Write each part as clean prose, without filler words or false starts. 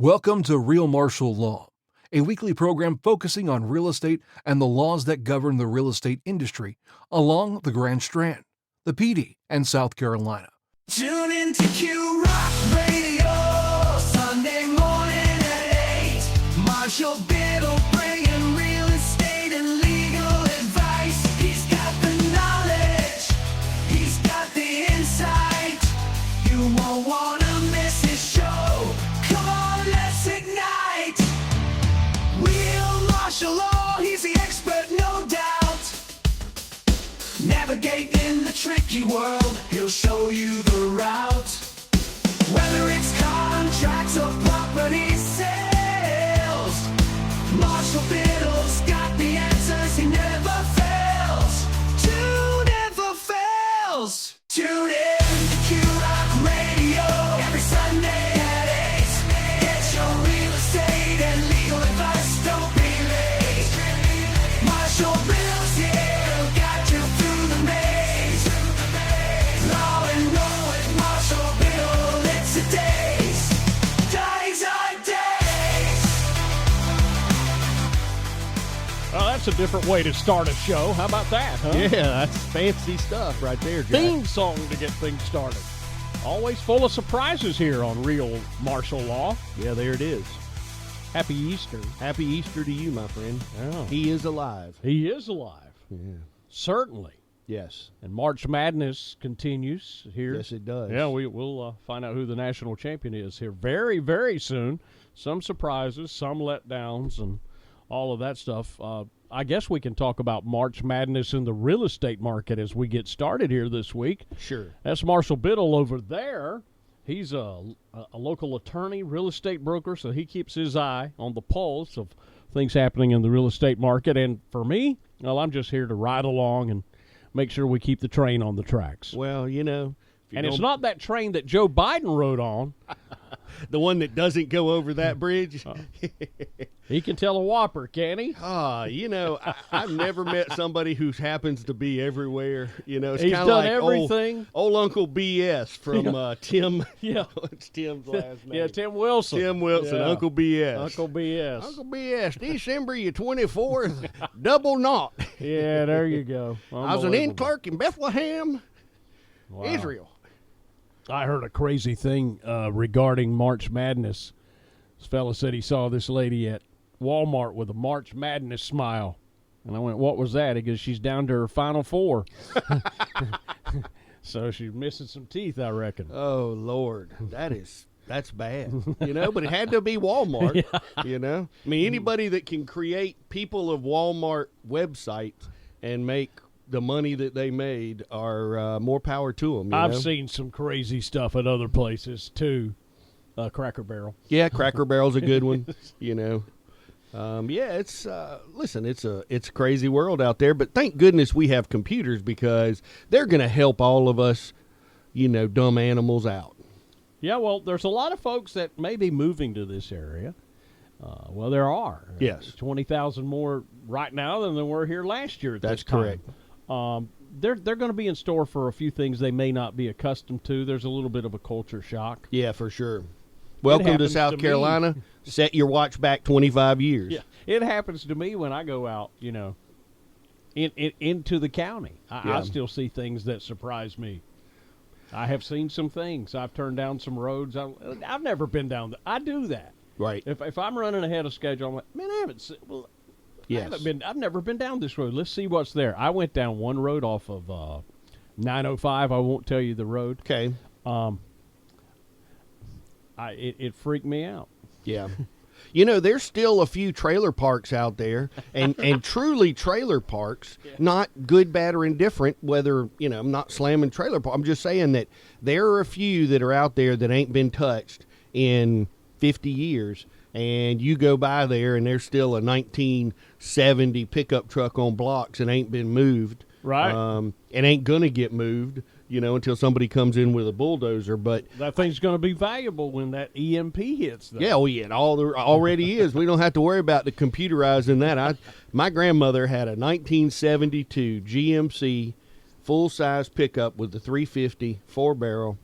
Welcome to Real Martial Law, a weekly program focusing on real estate and the laws that govern the real estate industry along the Grand Strand, the PD, and South Carolina. Tune in to Q Rock Radio, Sunday morning at 8. Marshall Biddle bringing real estate and legal advice. He's got the knowledge, he's got the insight. You won't want to miss his show. Come on, let's ignite. Real martial law, he's the expert, no doubt. Navigating the tricky world, he'll show you the route. Whether it's contracts or property sales, Marshall Biddle's got the answers, he never fails. Tune in to Q Rock Radio every Sunday at 8. Get your real estate and legal advice, don't be late. Marshall Biddle's here, he'll guide you through the maze. Law and roll with Marshall Biddle, it's a days. Days are days. Well, that's a different way to start a show. How about that, huh? Yeah, that's fancy stuff right there, Jack. Theme song to get things started. Always full of surprises here on Real Martial Law. Yeah, there it is. Happy Easter. Happy Easter to you, my friend. Oh. He is alive. He is alive. Yeah. Certainly. Yes. And March Madness continues here. Yes, it does. Yeah, we'll find out who the national champion is here very, very soon. Some surprises, some letdowns, and all of that stuff. I guess we can talk about March Madness in the real estate market as we get started here this week. Sure. That's Marshall Biddle over there. He's a local attorney, real estate broker, so he keeps his eye on the pulse of things happening in the real estate market. And for me, well, I'm just here to ride along and make sure we keep the train on the tracks. Well, you know. And it's not that train that Joe Biden rode on. The one that doesn't go over that bridge. He can tell a whopper, can he? You know, I've never met somebody who happens to be everywhere. You know, it's He's kind of done like everything. Old Uncle BS from Tim. Yeah. What's Tim's last name? Yeah, Tim Wilson. Tim Wilson, Yeah. Uncle BS. Uncle BS. Uncle BS, December your 24th, double knot. Yeah, there you go. I was an inn Unbelievable. clerk in Bethlehem, Wow. Israel. I heard a crazy thing regarding March Madness. This fella said he saw this lady at Walmart with a March Madness smile. And I went, what was that? He goes, she's down to her final four. So she's missing some teeth, I reckon. Oh, Lord. That's bad, you know, but it had to be Walmart, you know. I mean, anybody that can create people of Walmart websites and make the money that they made are more power to them. I've seen some crazy stuff at other places, too. Cracker Barrel. Yeah, Cracker Barrel's a good one, you know. Yeah, it's listen, it's a crazy world out there, but thank goodness we have computers because they're going to help all of us, you know, dumb animals out. Yeah, well, there's a lot of folks that may be moving to this area. Well, there are. Yes. There's 20,000 more right now than there were here last year at That's this time. correct. They're going to be in store for a few things they may not be accustomed to. There's a little bit of a culture shock. Yeah, for sure. Welcome to happens South to me. Carolina. Set your watch back 25 years. Yeah, it happens to me when I go out, you know, into the county. I still see things that surprise me. I have seen some things. I've turned down some roads. I've never been down. I do that. Right. If I'm running ahead of schedule, I'm like, man, I haven't. Yes. I've never been down this road. Let's see what's there. I went down one road off of 905. I won't tell you the road. Okay. It freaked me out. Yeah. You know, there's still a few trailer parks out there, and truly trailer parks, not good, bad, or indifferent, whether, you know, I'm not slamming trailer park. I'm just saying that there are a few that are out there that ain't been touched in 50 years, and you go by there, and there's still a 1970 pickup truck on blocks and ain't been moved. Right. And ain't going to get moved, you know, until somebody comes in with a bulldozer. But That thing's going to be valuable when that EMP hits, though. yeah, well, yeah, it already is. We don't have to worry about the computerizing that. My grandmother had a 1972 GMC full-size pickup with the 350 4-barrel,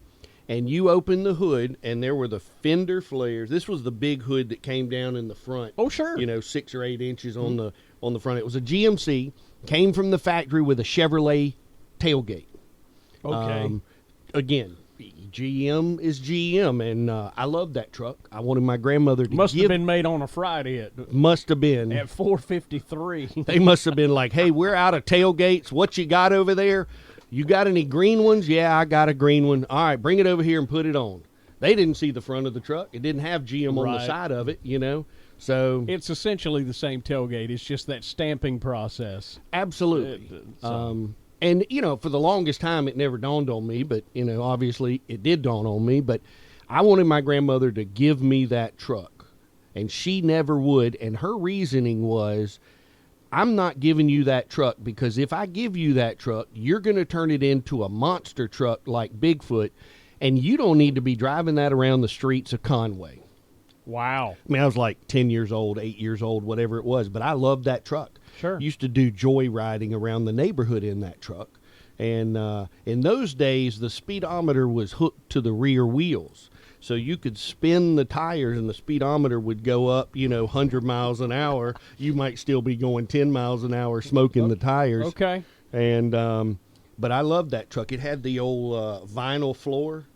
and you open the hood, and there were the fender flares. This was the big hood that came down in the front. Oh, sure. 6 or 8 inches on the front. It was a GMC, came from the factory with a Chevrolet tailgate. Okay. Again, GM is GM, and I love that truck. I wanted my grandmother to Must have been made on a Friday Must have been. at 4:53. They must have been like, hey, we're out of tailgates. What you got over there? You got any green ones? Yeah, I got a green one. All right, bring it over here and put it on. They didn't see the front of the truck. It didn't have GM on the Right. side of it, So It's essentially the same tailgate. It's just that stamping process. absolutely. So- And, for the longest time, it never dawned on me, but, obviously it did dawn on me. But I wanted my grandmother to give me that truck, and she never would. And her reasoning was, I'm not giving you that truck because if I give you that truck, you're going to turn it into a monster truck like Bigfoot, and you don't need to be driving that around the streets of Conway. Wow. I mean, I was like 10 years old, 8 years old, whatever it was, but I loved that truck. Sure. Used to do joy riding around the neighborhood in that truck. And in those days, the speedometer was hooked to the rear wheels. So you could spin the tires and the speedometer would go up, 100 miles an hour. You might still be going 10 miles an hour smoking the tires. Okay. And but I loved that truck. It had the old vinyl floor.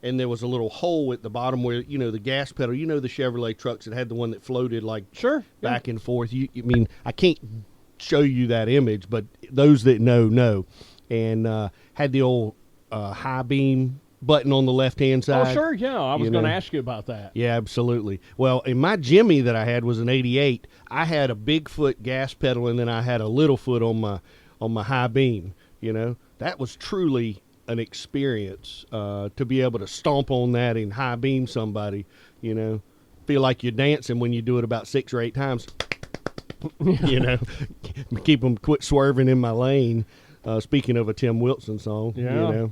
And there was a little hole at the bottom where, the gas pedal, the Chevrolet trucks that had the one that floated like Sure. back and forth. I can't show you that image, but those that know. And had the old high beam button on the left-hand side. Oh, sure. Yeah. I was going to ask you about that. Yeah, absolutely. Well, in my Jimmy that I had was an 88. I had a Bigfoot gas pedal, and then I had a Littlefoot on my high beam. That was truly an experience to be able to stomp on that and high beam somebody. Feel like you're dancing when you do it about 6 or 8 times. Keep them quit swerving in my lane. Speaking of a Tim Wilson song, Yeah.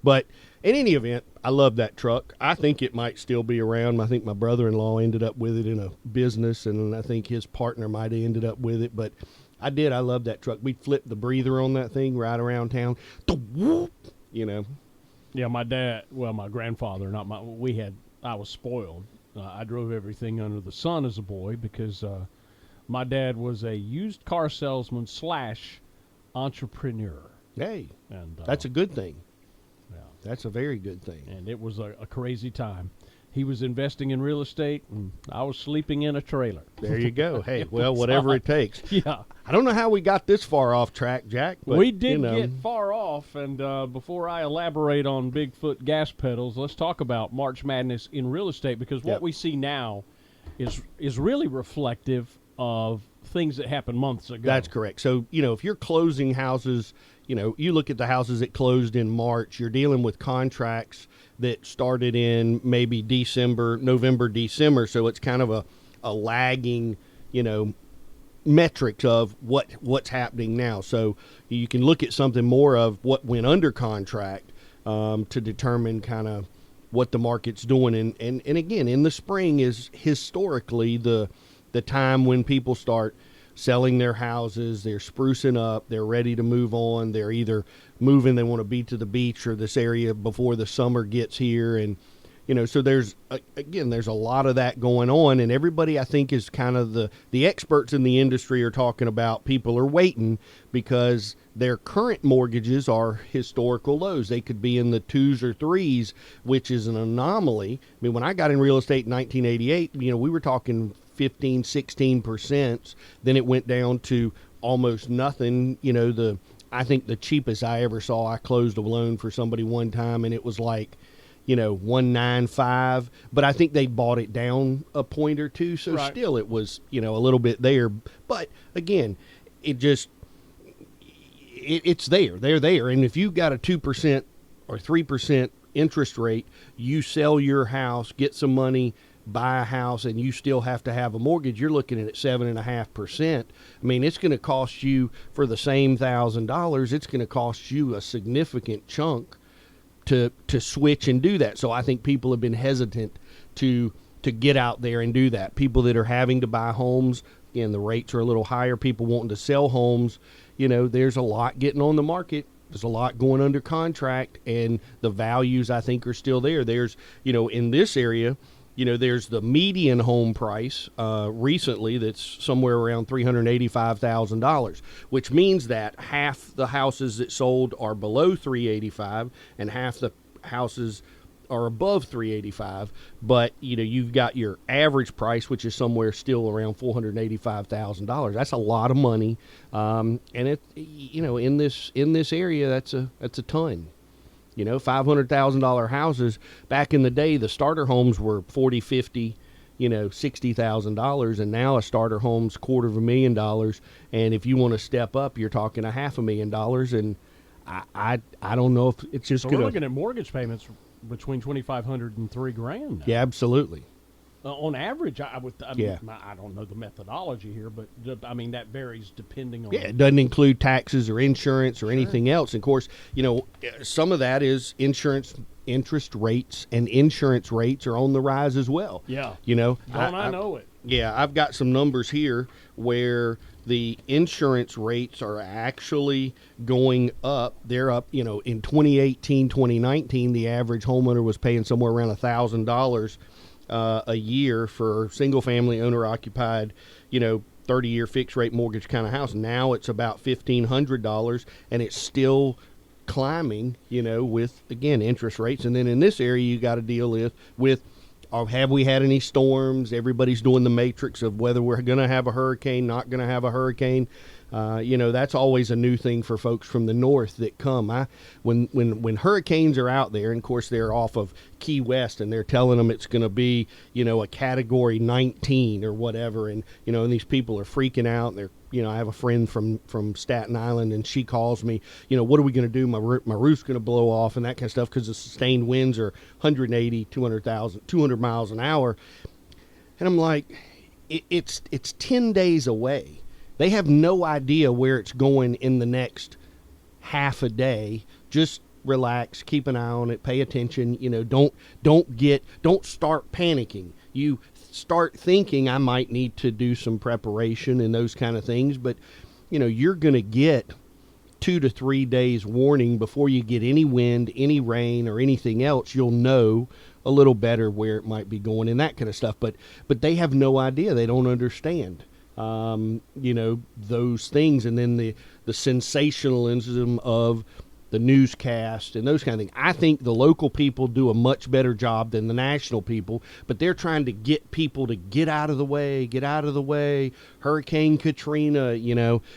But in any event, I love that truck. I think it might still be around. I think my brother-in-law ended up with it in a business, and I think his partner might have ended up with it. But I did. I love that truck. We'd flip the breather on that thing right around town. Yeah, my grandfather, I was spoiled. I drove everything under the sun as a boy because my dad was a used car salesman / entrepreneur. Hey, And that's a good thing. yeah, That's a very good thing. and it was a crazy time. He was investing in real estate, and I was sleeping in a trailer. There you go. Hey, well, whatever it takes. Yeah. I don't know how we got this far off track, Jack. But, We did get far off, and before I elaborate on Bigfoot gas pedals, let's talk about March Madness in real estate, because what Yep. we see now is really reflective of things that happened months ago. That's correct. So, if you're closing houses, you look at the houses that closed in March, you're dealing with contracts that started in maybe November, December. So it's kind of a lagging, metrics of what's happening now. So you can look at something more of what went under contract to determine kind of what the market's doing. And again, in the spring is historically the time when people start selling their houses, they're sprucing up, they're ready to move on, they're either moving, they want to be to the beach or this area before the summer gets here. And so there's a lot of that going on, and everybody I think is kind of the experts in the industry are talking about people are waiting because their current mortgages are historical lows. They could be in the 2s or 3s, which is an anomaly. I mean, when I got in real estate in 1988, we were talking 15, 16%. Then it went down to almost nothing. I think the cheapest I ever saw, I closed a loan for somebody one time, and it was like, 195, but I think they bought it down a point or two. So Right. still it was, a little bit there. But again, it's there. They're there. And if you've got a 2% or 3% interest rate, you sell your house, get some money, buy a house, and you still have to have a mortgage, you're looking at 7.5%. I mean, it's going to cost you, for the same $1,000, it's going to cost you a significant chunk to switch and do that. So I think people have been hesitant to get out there and do that. People that are having to buy homes, again, the rates are a little higher. People wanting to sell homes, there's a lot getting on the market there's a lot going under contract, and the values I think are still there. There's, in this area, there's the median home price recently that's somewhere around $385,000, which means that half the houses that sold are below 385, and half the houses are above 385. But you've got your average price, which is somewhere still around $485,000. That's a lot of money, and it in this area that's a ton. $500,000 houses back in the day, the starter homes were 40, 50, $60,000, and now a starter home's $250,000. And if you want to step up, you're talking $500,000. And I don't know if it's just so going to. We're looking at mortgage payments between $2,500 and $3,000 now. Yeah, absolutely. On average, I Yeah. don't know the methodology here, but that varies depending on. Yeah, it doesn't include taxes or insurance or anything else. And of course, some of that is insurance interest rates, and insurance rates are on the rise as well. Yeah. I know it. Yeah, I've got some numbers here where the insurance rates are actually going up. They're up, in 2018, 2019, the average homeowner was paying somewhere around $1,000 a year for single-family owner-occupied, 30-year fixed-rate mortgage kind of house. Now it's about $1,500, and it's still climbing, with, again, interest rates. And then in this area, you got to deal with have we had any storms? Everybody's doing the matrix of whether we're going to have a hurricane, not going to have a hurricane. That's always a new thing for folks from the north that come. When hurricanes are out there, and of course they're off of Key West, and they're telling them it's going to be, a Category 19 or whatever, and and these people are freaking out. And they're, I have a friend from Staten Island, and she calls me, what are we going to do? My roof's going to blow off and that kind of stuff, because the sustained winds are 180, 200 miles an hour. And I'm like, it's 10 days away. They have no idea where it's going in the next half a day. Just relax, keep an eye on it, pay attention. Don't start panicking. You start thinking, I might need to do some preparation and those kind of things, but you're going to get 2 to 3 days warning before you get any wind, any rain, or anything else. You'll know a little better where it might be going and that kind of stuff. But they have no idea. They don't understand. Those things, and then the sensationalism of the newscast and those kind of things. I think the local people do a much better job than the national people, but they're trying to get people to get out of the way. Hurricane Katrina,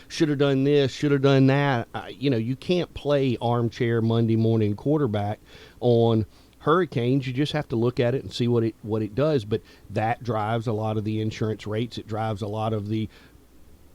should have done this, should have done that. You can't play armchair Monday morning quarterback on hurricanes. You just have to look at it and see what it does. But that drives a lot of the insurance rates. It drives a lot of the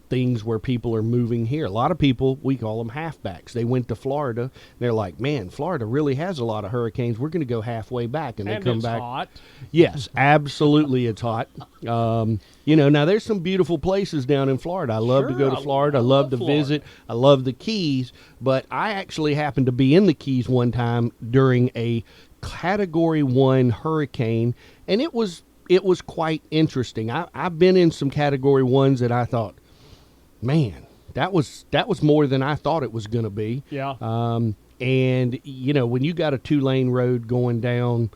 things where people are moving here. A lot of people, we call them halfbacks. They went to Florida. And they're like, man, Florida really has a lot of hurricanes. We're going to go halfway back, and they come back. Hot. Yes, absolutely, it's hot. Now there's some beautiful places down in Florida. I love to go to Florida. I love to visit. I love the Keys. But I actually happened to be in the Keys one time during a Category 1 hurricane, and it was quite interesting. I've been in some Category 1s that I thought, man, that was more than I thought it was going to be. Yeah. And when you got a 2-lane road going down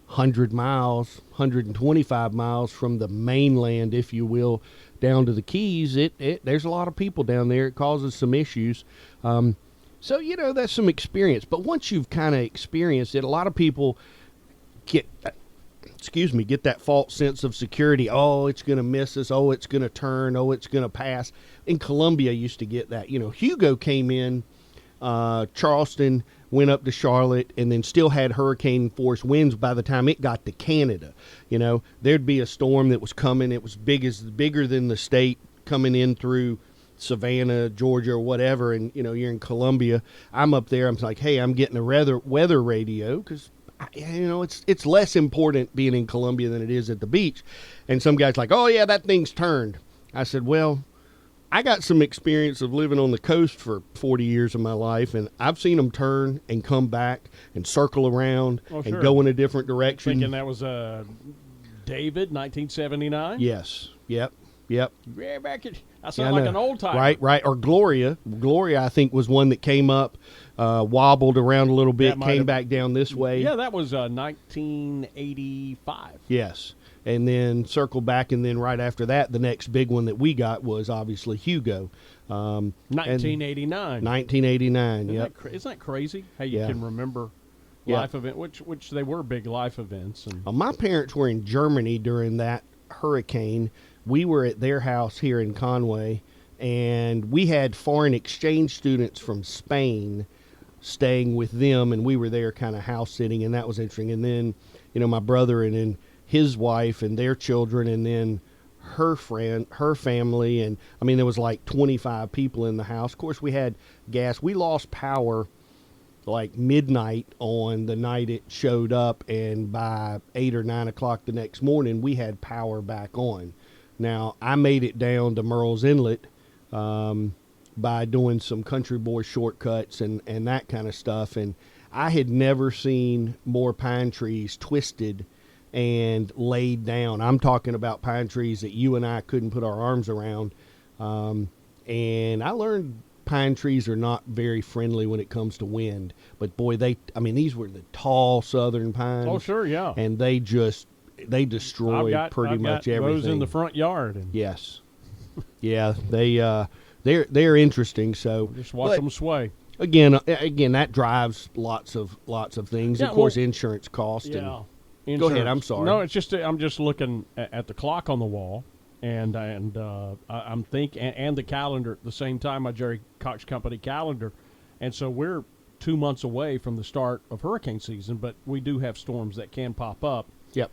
100 miles, 125 miles from the mainland, if you will, down to the Keys, there's a lot of people down there. It causes some issues. So, that's some experience. But once you've kind of experienced it, a lot of people get that false sense of security. Oh, it's going to miss us. Oh, it's going to turn. Oh, it's going to pass. In Columbia, used to get that. Hugo came in, Charleston, went up to Charlotte, and then still had hurricane force winds by the time it got to Canada. There'd be a storm that was coming. It was bigger than the state, coming in through Savannah, Georgia, or whatever, and you're in Columbia. I'm up there. I'm like, hey, I'm getting a weather radio, because it's less important being in Columbia than it is at the beach. And some guy's like, oh yeah, that thing's turned. I said, well, I got some experience of living on the coast for 40 years of my life, and I've seen them turn and come back and circle around and go in a different direction. Thinking that was David, 1979. Yes. Yep. Yep. Yeah, back at, I Yeah, sound I like know. an old timer. Right. Or Gloria. Gloria, I think, was one that came up, wobbled around a little bit, That might came have- back down this way. Yeah, that was 1985. Yes. And then circle back, and then right after that, the next big one that we got was obviously Hugo. 1989. 1989, yep. Isn't that crazy how you Yeah. can remember Yeah. life event, which they were big life events. And My parents were in Germany during that hurricane. We were at their house here in Conway, and we had foreign exchange students from Spain staying with them, and we were there kind of house sitting, and that was interesting. And then, my brother and then his wife and their children, and then her family, and I mean, there was like 25 people in the house. Of course, we had gas. We lost power like midnight on the night it showed up, and by 8 or 9 o'clock the next morning, we had power back on. Now, I made it down to Merle's Inlet by doing some country boy shortcuts and that kind of stuff, and I had never seen more pine trees twisted and laid down. I'm talking about pine trees that you and I couldn't put our arms around, and I learned pine trees are not very friendly when it comes to wind, but boy, these were the tall southern pines. oh, sure, yeah. And they destroyed pretty much everything. Those in the front yard, and Yes. Yeah, they're interesting. So just watch but them sway. again, that drives lots of things. Yeah, of course, well, insurance cost. Yeah. Go ahead. Insurance. I'm sorry. No, it's just I'm just looking at the clock on the wall, and I'm thinking, and the calendar at the same time, my Jerry Cox Company calendar, and so we're 2 months away from the start of hurricane season, but we do have storms that can pop up. Yep.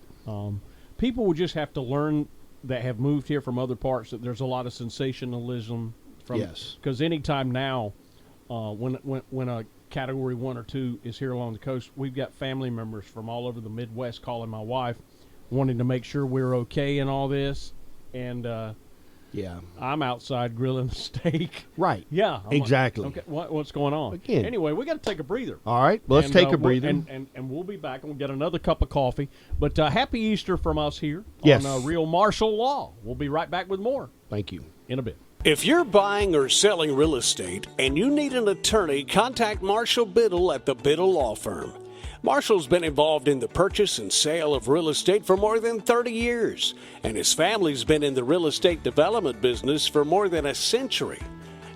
People will just have to learn that have moved here from other parts that there's a lot of sensationalism from. Yes. Because anytime now, when a Category 1 or 2 is here along the coast, we've got family members from all over the Midwest calling my wife, wanting to make sure we're okay in all this, and Yeah. I'm outside grilling the steak. Right. Yeah, I'm like, Exactly. okay, what's going on? Again. Anyway, we got to take a breather. All right. Let's And, take a we'll- breather. and we'll be back and we'll get another cup of coffee. But happy Easter from us here Yes. on Real Martial Law. We'll be right back with more Thank you. in a bit. If you're buying or selling real estate and you need an attorney, contact Marshall Biddle at the Biddle Law Firm. Marshall's been involved in the purchase and sale of real estate for more than 30 years, and his family's been in the real estate development business for more than a century.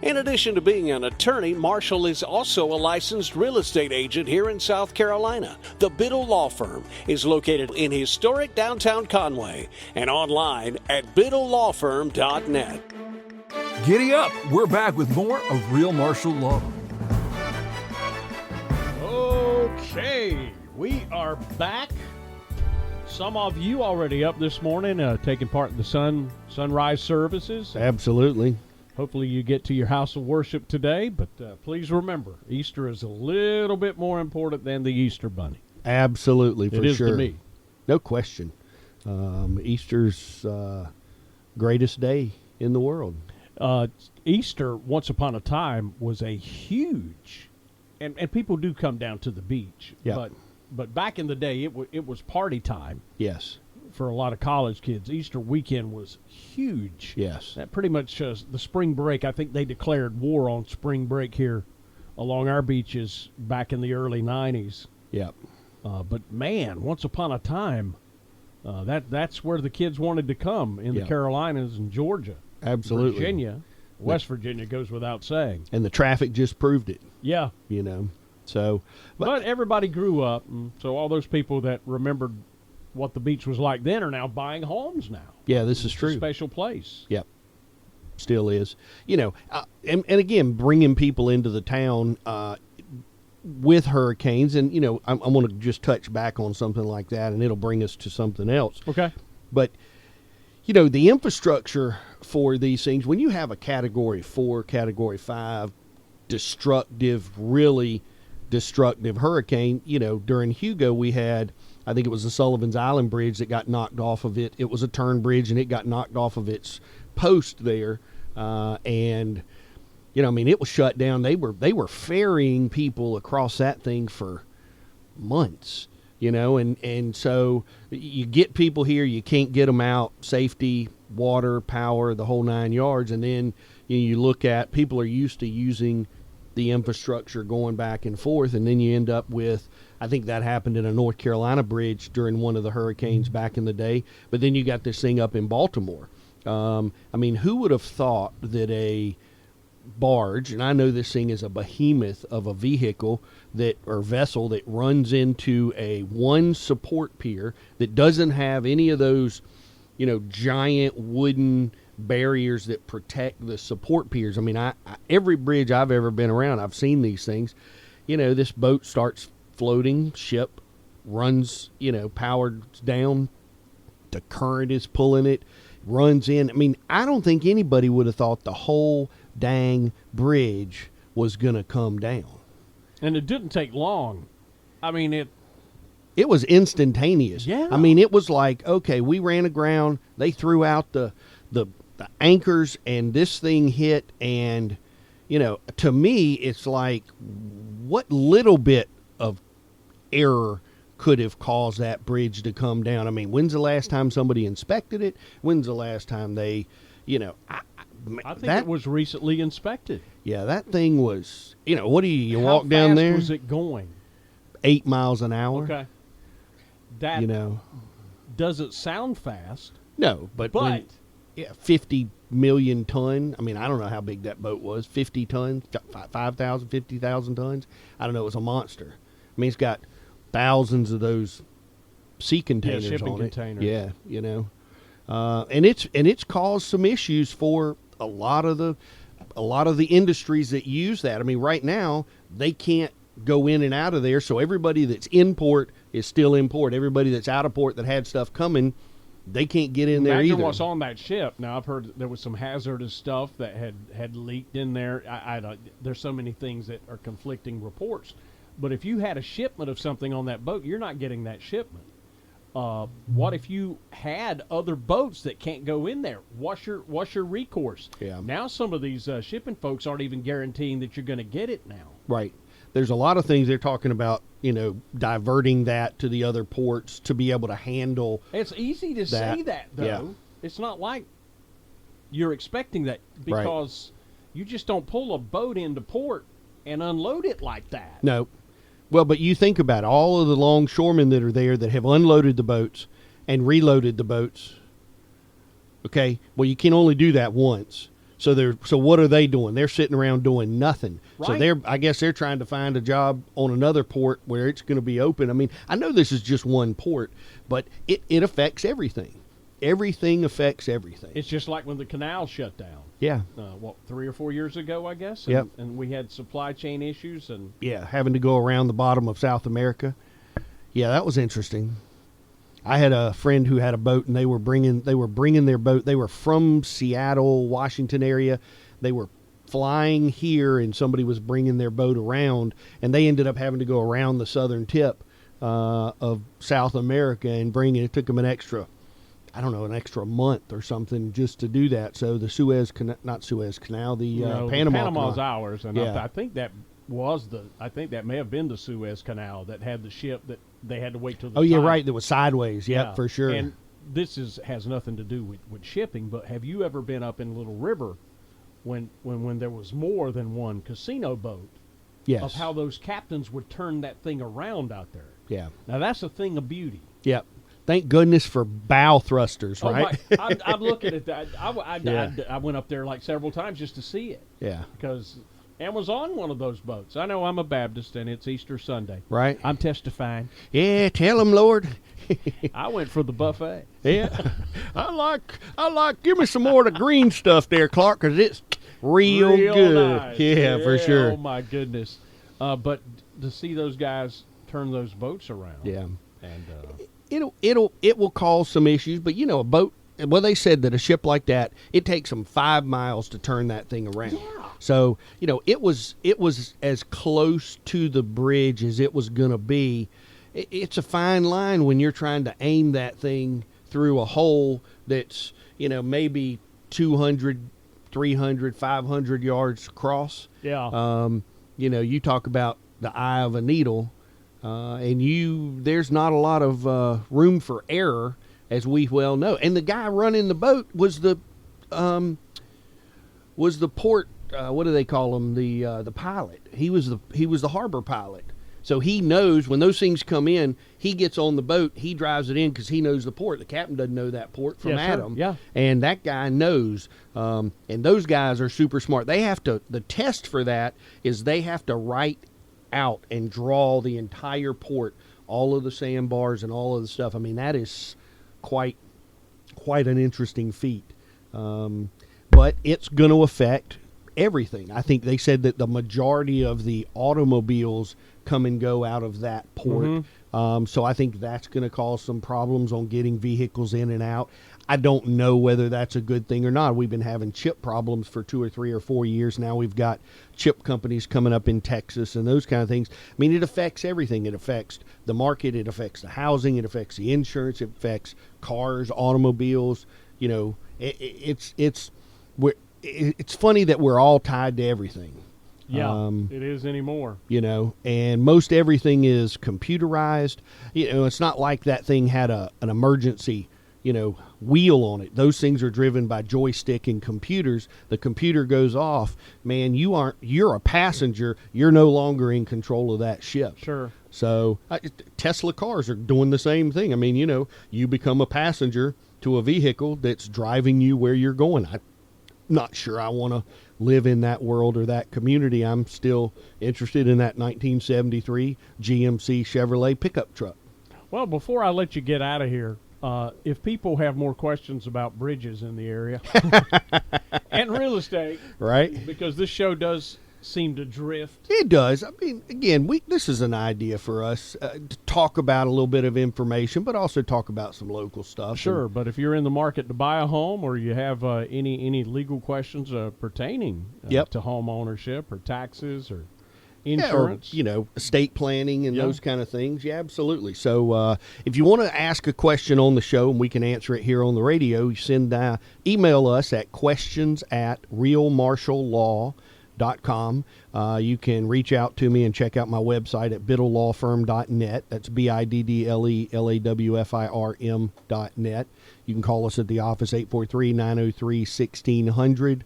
In addition to being an attorney, Marshall is also a licensed real estate agent here in South Carolina. The Biddle Law Firm is located in historic downtown Conway and online at biddlelawfirm.net. Giddy up! We're back with more of Real Martial Law. Okay, we are back. Some of you already up this morning, taking part in the sunrise services. Absolutely. Hopefully you get to your house of worship today, but please remember, Easter is a little bit more important than the Easter Bunny. Absolutely, for It is sure. to me. No question. Easter's greatest day in the world. Easter, once upon a time, was a huge, and people do come down to the beach. Yeah. But back in the day, it was party time Yes. for a lot of college kids. Easter weekend was huge. Yes. That pretty much the spring break. I think they declared war on spring break here along our beaches back in the early 90s. Yep. But man, once upon a time, that's where the kids wanted to come in Yeah. the Carolinas and Georgia. Absolutely. Virginia. West Virginia goes without saying. And the traffic just proved it, Yeah. So, But everybody grew up, and so all those people that remembered what the beach was like then are now buying homes now. yeah, this is It's a true. special place. Yep. Still is. And again, bringing people into the town with hurricanes, and, I'm going to just touch back on something like that, and it'll bring us to something else. Okay. But, the infrastructure for these things, when you have a Category 4, Category 5, really destructive hurricane, during Hugo we had, I think it was the Sullivan's Island Bridge that got knocked off of it. It was a turn bridge, and it got knocked off of its post there. And, it was shut down. They were ferrying people across that thing for months. and so you get people here, you can't get them out, safety, water, power, the whole 9 yards, and then you look at people are used to using the infrastructure going back and forth, and then you end up with, I think that happened in a North Carolina bridge during one of the hurricanes back in the day, but then you got this thing up in Baltimore. Who would have thought that a barge, and I know this thing is a behemoth of a vehicle or vessel that runs into a one support pier that doesn't have any of those, giant wooden barriers that protect the support piers. Every bridge I've ever been around, I've seen these things. This boat starts floating, ship runs, powered down, the current is pulling it, runs in. I don't think anybody would have thought the whole dang bridge was going to come down. And it didn't take long. It was instantaneous. Yeah. It was like, okay, we ran aground, they threw out the anchors, and this thing hit, and to me it's like, what little bit of error could have caused that bridge to come down? When's the last time somebody inspected it? When's the last time they, I think it was recently inspected. Yeah, that thing was, what do you How walk down fast there? was it going? 8 miles an hour. Okay. That doesn't sound fast. No, but when, 50 million ton. I don't know how big that boat was. 50 tons, 5,000, 50,000 tons. I don't know. It was a monster. It's got thousands of those sea containers shipping on containers. it. Yeah, and it's caused some issues for a lot of the industries that use that. Right now they can't go in and out of there, so everybody that's in port is still in port. Everybody that's out of port that had stuff coming, they can't get in there Imagine either. what's on that ship. Now, I've heard there was some hazardous stuff that had leaked in there. I don't, there's so many things that are conflicting reports. But if you had a shipment of something on that boat, you're not getting that shipment. What if you had other boats that can't go in there? What's your recourse? Yeah. Now some of these shipping folks aren't even guaranteeing that you're going to get it now. Right. There's a lot of things they're talking about, diverting that to the other ports to be able to handle. It's easy to say that, though. Yeah. It's not like you're expecting that, because you just don't pull a boat into port and unload it like that. No. Well, but you think about it, all of the longshoremen that are there that have unloaded the boats and reloaded the boats. Okay? Well, you can only do that once. So what are they doing? They're sitting around doing nothing. Right. So I guess they're trying to find a job on another port where it's going to be open. I know this is just one port, but it affects everything. Everything affects everything. It's just like when the canal shut down. Yeah. 3 or 4 years ago, I guess. Yep. And we had supply chain issues and Yeah, having to go around the bottom of South America. Yeah, that was interesting. I had a friend who had a boat, and they were bringing their boat. They were from Seattle, Washington area. They were flying here, and somebody was bringing their boat around, and they ended up having to go around the southern tip of South America and bring it. It took them an extra month or something just to do that. So the Panama Panama's Canal. ours, and Yeah. I think that may have been the Suez Canal that had the ship that they had to wait till the Oh yeah, tide. right. That was sideways. Yep, Yeah. for sure. And this has nothing to do with shipping, but have you ever been up in Little River when there was more than one casino boat? yes. Of how those captains would turn that thing around out there. Yeah. Now that's a thing of beauty. Yep. Thank goodness for bow thrusters, right? Oh my, I'm looking at that. I went up there like several times just to see it. Yeah. Because I was on one of those boats. I know I'm a Baptist and it's Easter Sunday. Right. I'm testifying. Yeah, tell them, Lord. I went for the buffet. Yeah. I like, give me some more of the green stuff there, Clark, because it's real good. Nice. Yeah, for sure. Oh my goodness. But to see those guys turn those boats around. Yeah. And It will cause some issues, but a boat. Well, they said that a ship like that, it takes them 5 miles to turn that thing around. Yeah. So it was as close to the bridge as it was going to be. It's a fine line when you're trying to aim that thing through a hole that's maybe 200, 300, 500 yards across. yeah. You talk about the eye of a needle. and there's not a lot of room for error, as we well know. And the guy running the boat was the port. What do they call him? The pilot. He was the harbor pilot. So he knows when those things come in, he gets on the boat, he drives it in because he knows the port. The captain doesn't know that port from Adam. Sure. Yeah. And that guy knows. And those guys are super smart. They have to, the test for that is they have to write out and draw the entire port, all of the sandbars and all of the stuff. I mean, that is quite an interesting feat. But it's going to affect everything. I think they said that the majority of the automobiles come and go out of that port. Mm-hmm. So I think that's going to cause some problems on getting vehicles in and out. I don't know whether that's a good thing or not. We've been having chip problems for 2 or 3 or 4 years now. We've got chip companies coming up in Texas and those kind of things. I mean, it affects everything. It affects the market. It affects the housing. It affects the insurance. It affects cars, automobiles. You know, it's funny that we're all tied to everything. Yeah, it is anymore. You know, and most everything is computerized. You know, it's not like that thing had an emergency, wheel on it. Those things are driven by joystick and computers. The computer goes off, man, you're a passenger. You're no longer in control of that ship. Sure. So Tesla cars are doing the same thing. I mean, you become a passenger to a vehicle that's driving you where you're going. I'm not sure I want to live in that world or that community. I'm still interested in that 1973 GMC Chevrolet pickup truck. Well, before I let you get out of here, if people have more questions about bridges in the area and real estate, right? Because this show does seem to drift. It does. I mean, again, this is an idea for us to talk about a little bit of information, but also talk about some local stuff. Sure, but if you're in the market to buy a home, or you have any legal questions pertaining to home ownership or taxes or insurance, or, estate planning and those kind of things. Yeah, absolutely. So if you want to ask a question on the show and we can answer it here on the radio, you email us at questions@realmarshallaw.com. You can reach out to me and check out my website at biddlelawfirm.net. That's BIDDLELAWFIRM.net. You can call us at the office 843-903-1600.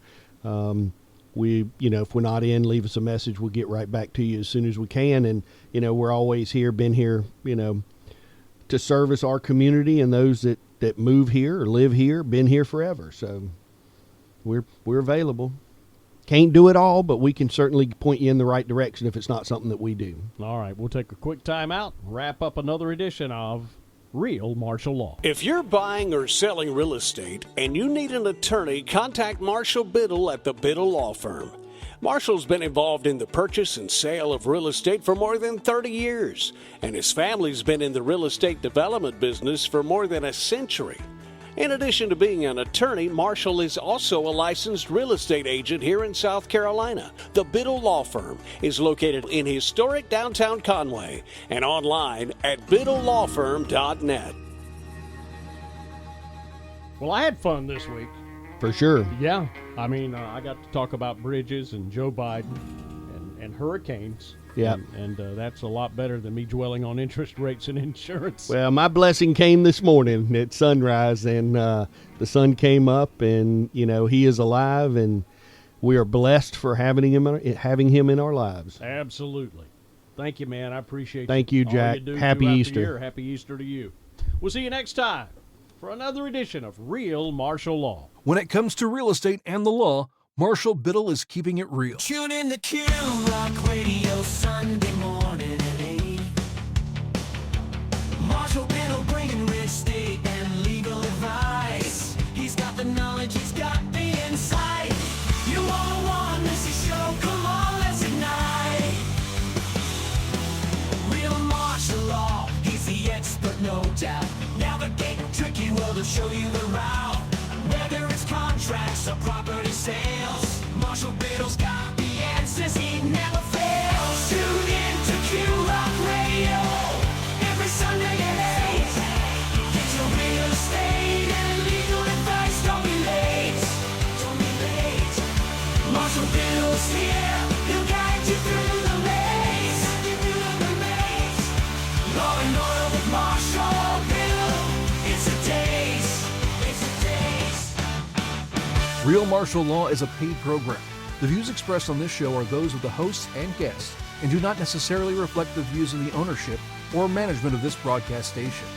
If we're not in, leave us a message. We'll get right back to you as soon as we can. And, we're always here, been here, to service our community and those that move here or live here, been here forever. So we're available. Can't do it all, but we can certainly point you in the right direction if it's not something that we do. All right, we'll take a quick time out, wrap up another edition of Real Marshall Law. If you're buying or selling real estate and you need an attorney, contact Marshall Biddle at the Biddle Law Firm. Marshall's been involved in the purchase and sale of real estate for more than 30 years, and his family's been in the real estate development business for more than a century. In addition to being an attorney, Marshall is also a licensed real estate agent here in South Carolina. The Biddle Law Firm is located in historic downtown Conway and online at biddlelawfirm.net. Well, I had fun this week. For sure. Yeah. I mean, I got to talk about bridges and Joe Biden and hurricanes. Yeah. And that's a lot better than me dwelling on interest rates and insurance. Well, my blessing came this morning at sunrise, and the sun came up, and, he is alive, and we are blessed for having him in our lives. Absolutely. Thank you, man. I appreciate Thank you, Jack. Happy Easter. Happy Easter to you. We'll see you next time for another edition of Real Marshall Law. When it comes to real estate and the law, Marshall Biddle is keeping it real. Tune in to Q Rock Radio Sunday morning at 8. Marshall Biddle bringing real estate and legal advice. He's got the knowledge, he's got the insight. You won't want to miss his show. Come on, let's ignite. Real Marshall Law, he's the expert, no doubt. Navigate a tricky world, he'll show you the route. Whether it's contracts or property sales, Marshall Biddle's got the answers, he never fails. Tune in to Q Rock Radio every Sunday at 8. Get your real estate and legal advice, don't be late. Don't be late. Marshall Biddle's here, he'll guide you through the maze. Real Martial Law is a paid program. The views expressed on this show are those of the hosts and guests and do not necessarily reflect the views of the ownership or management of this broadcast station.